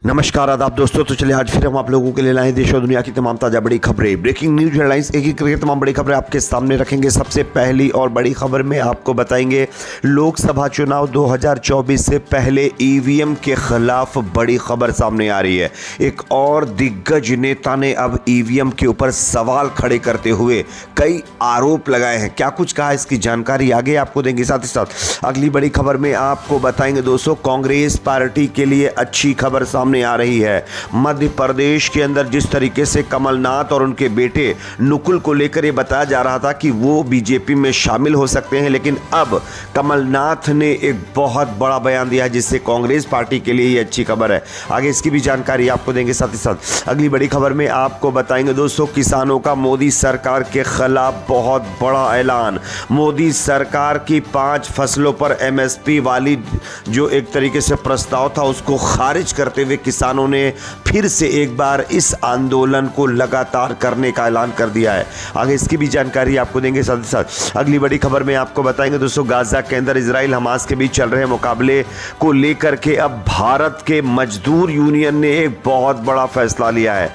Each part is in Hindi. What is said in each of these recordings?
नमस्कार आदाब दोस्तों। तो चलिए आज फिर हम आप लोगों के लिए लाए देश और दुनिया की तमाम ताज़ा बड़ी खबरें, ब्रेकिंग न्यूज हेडलाइंस, एक एक करके तमाम बड़ी खबरें आपके सामने रखेंगे। सबसे पहली और बड़ी खबर में आपको बताएंगे लोकसभा चुनाव 2024 से पहले ईवीएम के खिलाफ बड़ी खबर सामने आ रही है। एक और दिग्गज नेता ने अब ईवीएम के ऊपर सवाल खड़े करते हुए कई आरोप लगाए हैं। क्या कुछ कहा, इसकी जानकारी आगे आपको देंगे। साथ ही साथ अगली बड़ी खबर में आपको बताएंगे दोस्तों, कांग्रेस पार्टी के लिए अच्छी खबर सामने आ रही है। मध्य प्रदेश के अंदर जिस तरीके से कमलनाथ और उनके बेटे नुकुल को लेकर ये बताया जा रहा था कि वो बीजेपी में शामिल हो सकते हैं, लेकिन अब कमलनाथ ने एक बहुत बड़ा बयान दिया है जिससे कांग्रेस पार्टी के लिए ये अच्छी खबर है। आगे इसकी भी जानकारी आपको देंगे। साथ ही साथ अगली बड़ी खबर में आपको बताएंगे दोस्तों, किसानों का मोदी सरकार के खिलाफ बहुत बड़ा ऐलान। मोदी सरकार की 5 फसलों पर एमएसपी वाली जो एक तरीके से प्रस्ताव था उसको खारिज करते हुए किसानों ने फिर से एक बार इस आंदोलन को लगातार करने का ऐलान कर दिया है। आगे इसकी भी जानकारी आपको देंगे। साथ ही साथ अगली बड़ी खबर में आपको बताएंगे दोस्तों, गाजा के अंदर इजराइल हमास के बीच चल रहे मुकाबले को लेकर के अब भारत के मजदूर यूनियन ने एक बहुत बड़ा फैसला लिया है।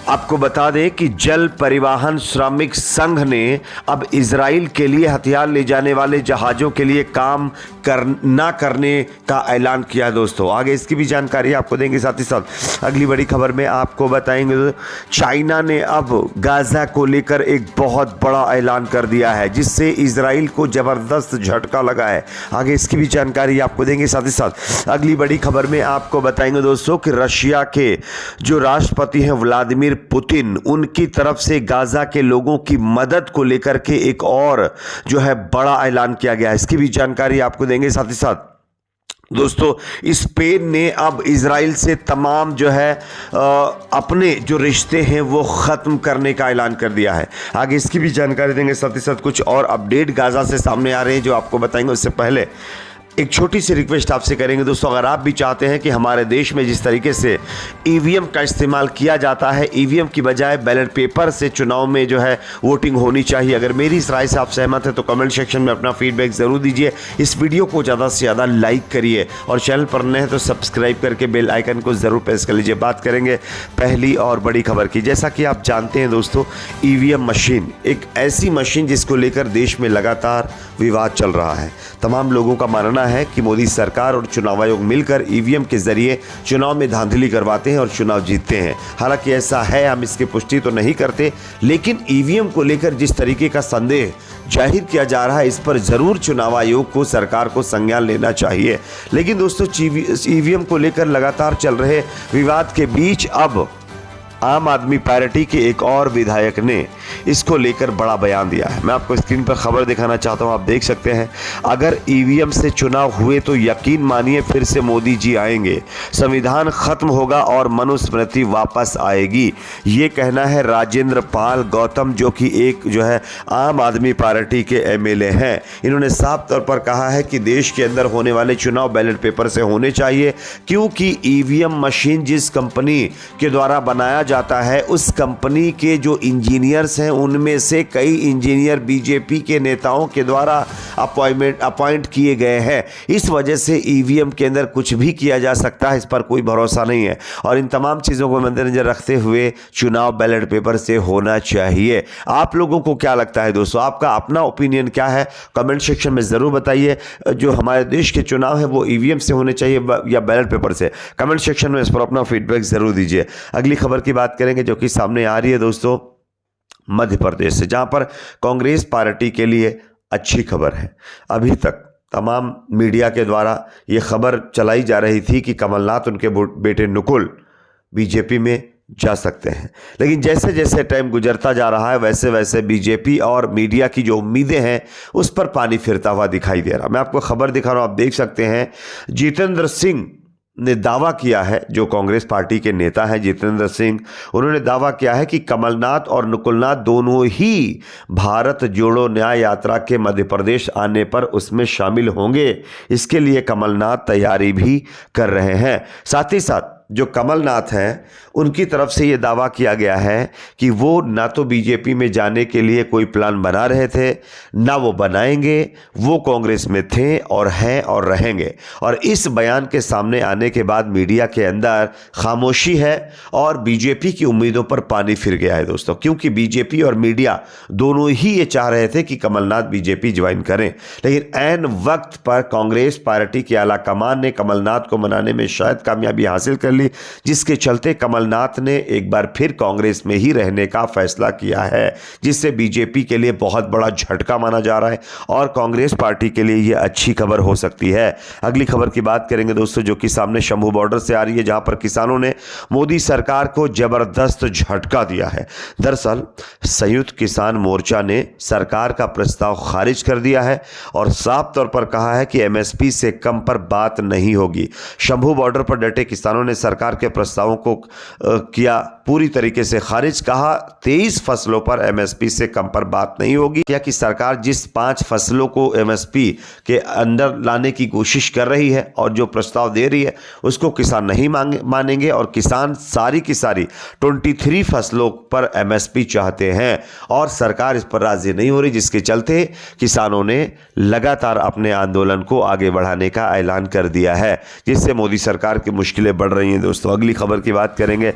आपको बता दें कि जल परिवहन श्रमिक संघ ने अब इजराइल के लिए हथियार ले जाने वाले जहाज़ों के लिए काम ना करने का ऐलान किया है दोस्तों। आगे इसकी भी जानकारी आपको देंगे। साथ ही साथ अगली बड़ी खबर में आपको बताएंगे, चाइना ने अब गाजा को लेकर एक बहुत बड़ा ऐलान कर दिया है जिससे इजराइल को ज़बरदस्त झटका लगा है। आगे इसकी भी जानकारी आपको देंगे। साथ ही साथ अगली बड़ी खबर में आपको बताएंगे दोस्तों कि रशिया के जो राष्ट्रपति हैं व्लादिमीर पुतिन, उनकी तरफ से गाजा के लोगों की मदद को लेकर के एक और जो है बड़ा ऐलान किया गया है। इसकी भी जानकारी आपको देंगे। साथ ही साथ दोस्तों, स्पेन ने अब इजराइल से तमाम जो है अपने जो रिश्ते हैं वो ख़त्म करने का ऐलान कर दिया है। आगे इसकी भी जानकारी देंगे। साथ ही साथ कुछ और अपडेट गाजा से सामने आ रहे हैं जो आपको बताएंगे। उससे पहले एक छोटी सी रिक्वेस्ट आपसे करेंगे दोस्तों, अगर आप भी चाहते हैं कि हमारे देश में जिस तरीके से ईवीएम का इस्तेमाल किया जाता है, ईवीएम की बजाय बैलेट पेपर से चुनाव में जो है वोटिंग होनी चाहिए, अगर मेरी इस राय से आप सहमत हैं तो कमेंट सेक्शन में अपना फीडबैक ज़रूर दीजिए। इस वीडियो को ज़्यादा से ज़्यादा लाइक करिए और चैनल पर नए हैं तो सब्सक्राइब करके बेल आइकन को ज़रूर प्रेस कर लीजिए। बात करेंगे पहली और बड़ी खबर की। जैसा कि आप जानते हैं दोस्तों, ईवीएम मशीन एक ऐसी मशीन जिसको लेकर देश में लगातार विवाद चल रहा है। तमाम लोगों का मानना है कि मोदी सरकार और चुनाव आयोग मिलकर ईवीएम के जरिए चुनाव में धांधली करवाते हैं और चुनाव जीतते हैं। हालांकि ऐसा है, हम इसकी पुष्टि तो नहीं करते, लेकिन ईवीएम को लेकर जिस तरीके का संदेह जाहिर किया जा रहा है इस पर जरूर चुनाव आयोग को, सरकार को संज्ञान लेना चाहिए। लेकिन दोस्तों, ईवीएम को लेकर लगातार चल रहे विवाद के बीच अब आम आदमी पार्टी के एक और विधायक ने इसको लेकर बड़ा बयान दिया है। मैं आपको स्क्रीन पर खबर दिखाना चाहता हूं, आप देख सकते हैं। अगर ईवीएम से चुनाव हुए तो यकीन मानिए फिर से मोदी जी आएंगे, संविधान खत्म होगा और मनुस्मृति वापस आएगी। ये कहना है राजेंद्र पाल गौतम, जो कि एक जो है आम आदमी पार्टी के एमएलए हैं। इन्होंने साफ तौर पर कहा है कि देश के अंदर होने वाले चुनाव बैलेट पेपर से होने चाहिए, क्योंकि ईवीएम मशीन जिस कंपनी के द्वारा बनाया जाता है उस कंपनी के जो इंजीनियर्स हैं उनमें से कई इंजीनियर बीजेपी के नेताओं के द्वारा अपॉइंट किए गए हैं। इस वजह से ईवीएम के अंदर कुछ भी किया जा सकता है, इस पर कोई भरोसा नहीं है। और इन तमाम चीज़ों को मद्देनजर रखते हुए चुनाव बैलेट पेपर से होना चाहिए। आप लोगों को क्या लगता है दोस्तों, आपका अपना ओपिनियन क्या है, कमेंट सेक्शन में ज़रूर बताइए। जो हमारे देश के चुनाव है वो ईवीएम से होने चाहिए या बैलेट पेपर से, कमेंट सेक्शन में इस पर अपना फीडबैक ज़रूर दीजिए। अगली खबर की बात करेंगे जो कि सामने आ रही है दोस्तों, मध्य प्रदेश से, जहां पर कांग्रेस पार्टी के लिए अच्छी खबर है। अभी तक तमाम मीडिया के द्वारा ये खबर चलाई जा रही थी कि कमलनाथ उनके बेटे नुकुल बीजेपी में जा सकते हैं, लेकिन जैसे जैसे टाइम गुजरता जा रहा है वैसे वैसे बीजेपी और मीडिया की जो उम्मीदें हैं उस पर पानी फिरता हुआ दिखाई दे रहा। मैं आपको खबर दिखा रहा हूं, आप देख सकते हैं। जितेंद्र सिंह ने दावा किया है, जो कांग्रेस पार्टी के नेता हैं जितेंद्र सिंह, उन्होंने दावा किया है कि कमलनाथ और नुकुलनाथ दोनों ही भारत जोड़ो न्याय यात्रा के मध्य प्रदेश आने पर उसमें शामिल होंगे। इसके लिए कमलनाथ तैयारी भी कर रहे हैं। साथ ही साथ जो कमलनाथ हैं उनकी तरफ से ये दावा किया गया है कि वो ना तो बीजेपी में जाने के लिए कोई प्लान बना रहे थे, ना वो बनाएंगे। वो कांग्रेस में थे और हैं और रहेंगे। और इस बयान के सामने आने के बाद मीडिया के अंदर खामोशी है और बीजेपी की उम्मीदों पर पानी फिर गया है दोस्तों, क्योंकि बीजेपी और मीडिया दोनों ही ये चाह रहे थे कि कमलनाथ बीजेपी ज्वाइन करें, लेकिन ऐन वक्त पर कांग्रेस पार्टी की आला कमान ने कमलनाथ को मनाने में शायद कामयाबी हासिल कर ली, जिसके चलते कमलनाथ ने एक बार फिर कांग्रेस में ही रहने का फैसला किया है, जिससे बीजेपी के लिए बहुत बड़ा झटका माना जा रहा है और कांग्रेस पार्टी के लिए यह अच्छी खबर हो सकती है। अगली खबर की बात करेंगे दोस्तों, जो कि सामने शंभू बॉर्डर से आ रही है, जहां पर किसानों ने मोदी सरकार को जबरदस्त झटका दिया है। दरअसल संयुक्त किसान मोर्चा ने सरकार का प्रस्ताव खारिज कर दिया है और साफ तौर पर कहा है कि एमएसपी से कम पर बात नहीं होगी। शंभू बॉर्डर पर डटे किसानों ने सरकार के प्रस्तावों को किया पूरी तरीके से खारिज। कहा 23 फसलों पर एमएसपी से कम पर बात नहीं होगी। क्या कि सरकार जिस 5 फसलों को एमएसपी के अंदर लाने की कोशिश कर रही है और जो प्रस्ताव दे रही है उसको किसान नहीं मानेंगे और किसान सारी की सारी 23 फसलों पर एमएसपी चाहते हैं और सरकार इस पर राजी नहीं हो रही, जिसके चलते किसानों ने लगातार अपने आंदोलन को आगे बढ़ाने का ऐलान कर दिया है, जिससे मोदी सरकार की मुश्किलें बढ़ रही हैं दोस्तों। अगली खबर की बात करेंगे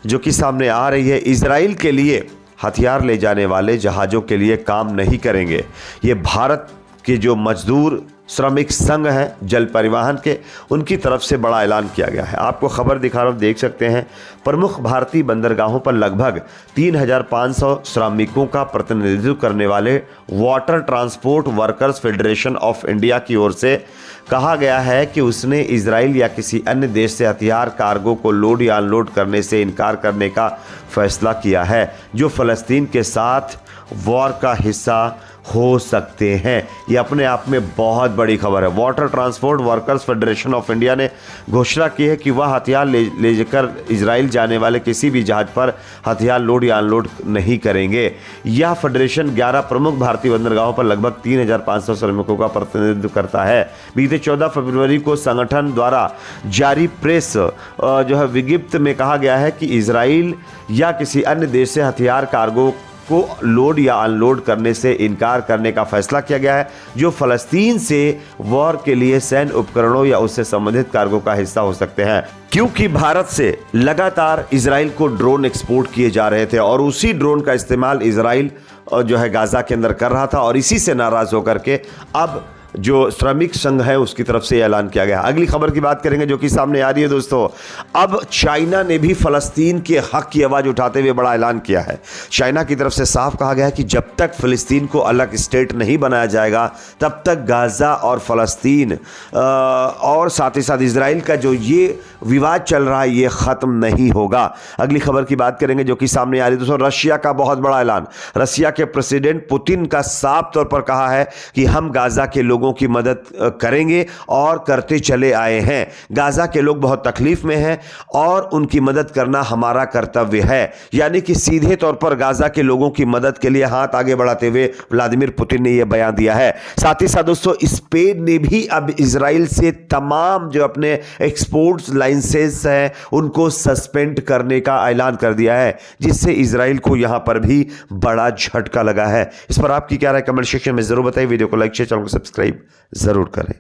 जो कि सामने आ रही है। इजराइल के लिए हथियार ले जाने वाले जहाज़ों के लिए काम नहीं करेंगे। ये भारत के जो मजदूर श्रमिक संघ हैं जल परिवहन के, उनकी तरफ से बड़ा ऐलान किया गया है। आपको खबर दिखा रहा हूं, देख सकते हैं। प्रमुख भारतीय बंदरगाहों पर लगभग 3500 श्रमिकों का प्रतिनिधित्व करने वाले water transport workers federation of India की ओर से कहा गया है कि उसने इजराइल या किसी अन्य देश से हथियार कार्गो को लोड या अनलोड करने से इनकार करने का फैसला किया है, जो फ़लस्तीन के साथ वॉर का हिस्सा हो सकते हैं। ये अपने आप में बहुत बड़ी खबर है। Water transport workers federation of India ने घोषणा की है कि वह हथियार ले जाकर इजराइल जाने वाले किसी भी जहाज पर हथियार लोड या अनलोड नहीं करेंगे। यह फेडरेशन 11 प्रमुख भारतीय बंदरगाहों पर लगभग 3500 श्रमिकों का प्रतिनिधित्व करता है। बीते 14 फरवरी को संगठन द्वारा जारी प्रेस जो है विज्ञप्ति में कहा गया है कि इजराइल या किसी अन्य देश से हथियार कार्गो को लोड या अनलोड करने से इनकार करने का फैसला किया गया है, जो फ़लस्तीन से वॉर के लिए सैन्य उपकरणों या उससे संबंधित कार्गो का हिस्सा हो सकते हैं। क्योंकि भारत से लगातार इजराइल को ड्रोन एक्सपोर्ट किए जा रहे थे और उसी ड्रोन का इस्तेमाल इजराइल जो है गाज़ा के अंदर कर रहा था और इसी से नाराज़ होकर के अब जो श्रमिक संघ है उसकी तरफ से ऐलान किया गया। अगली खबर की बात करेंगे जो कि सामने आ रही है दोस्तों। अब चाइना ने भी फ़लस्तीन के हक की आवाज़ उठाते हुए बड़ा ऐलान किया है। चाइना की तरफ से साफ कहा गया है कि जब तक फ़लस्तीन को अलग स्टेट नहीं बनाया जाएगा तब तक गाज़ा और फ़लस्तीन और साथ ही साथ इजराइल का जो ये विवाद चल रहा है ये ख़त्म नहीं होगा। अगली खबर की बात करेंगे जो कि सामने आ रही है दोस्तों। रशिया का बहुत बड़ा ऐलान। रशिया के प्रेसिडेंट पुतिन का साफ तौर पर कहा है कि हम गाज़ा के लोगों की मदद करेंगे और करते चले आए हैं। गाज़ा के लोग बहुत तकलीफ में हैं और उनकी मदद करना हमारा कर्तव्य है। यानी कि सीधे तौर पर गाज़ा के लोगों की मदद के लिए हाथ आगे बढ़ाते हुए व्लादिमीर पुतिन ने यह बयान दिया है। साथ ही साथ दोस्तों स्पेन ने भी अब इजराइल से तमाम जो अपने एक्सपोर्ट्स लाइसेंस हैं उनको सस्पेंड करने का ऐलान कर दिया है, जिससे इजराइल को यहां पर भी बड़ा झटका लगा है। इस पर आपकी क्या राय कमेंट सेक्शन में जरूर बताइए। वीडियो को लाइक शेयर, चैनल को सब्सक्राइब जरूर करें।